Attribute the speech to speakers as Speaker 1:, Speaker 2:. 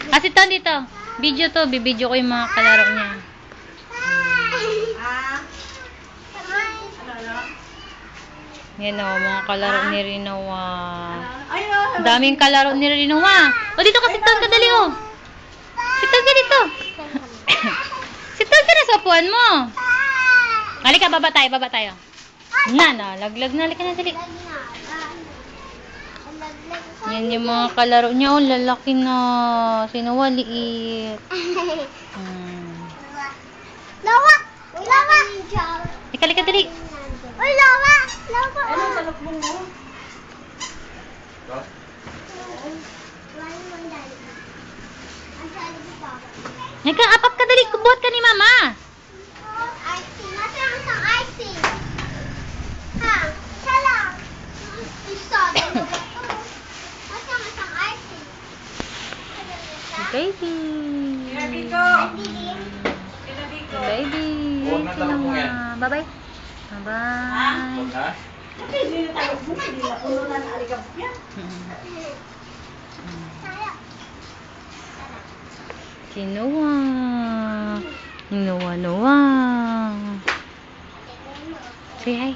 Speaker 1: Kasi to dito. Video to. Bibidyo ko yung mga kalaro niya. Yan o, mga kalaro ni Rinoa. Daming kalaro ni Rinoa. O, dito ka, sit-down ka, dali o. Sit-down ka dito. Sit-down ka na sa upuan mo. Halika, baba tayo. Na, laglag na, halika na, dali. Yan yung mga kalaro niya. O, lalaki na. Sinuwa, liit.
Speaker 2: Lawa!
Speaker 1: Halika, dali.
Speaker 2: Uy, lawa!
Speaker 3: Ano sa lukbong mo?
Speaker 1: Nagka-apap ka, dali. Kubuhat ka ni mama.
Speaker 2: Icing. Nasaan ang isang icing? Ha? Siya lang. Isa. Nasaan ang isang icing?
Speaker 1: Baby.
Speaker 3: Kinabiko!
Speaker 2: Dilim.
Speaker 3: Kinabiko!
Speaker 1: Baby.
Speaker 4: Huwag na talong mo yan.
Speaker 1: Bye-bye. Bye-bye.
Speaker 4: Huwag na.
Speaker 3: Kasi hindi na tayo bunga. Hindi na puno na ng alikabok yan.
Speaker 2: Saya.
Speaker 1: Si Noah. Noah. Say hi.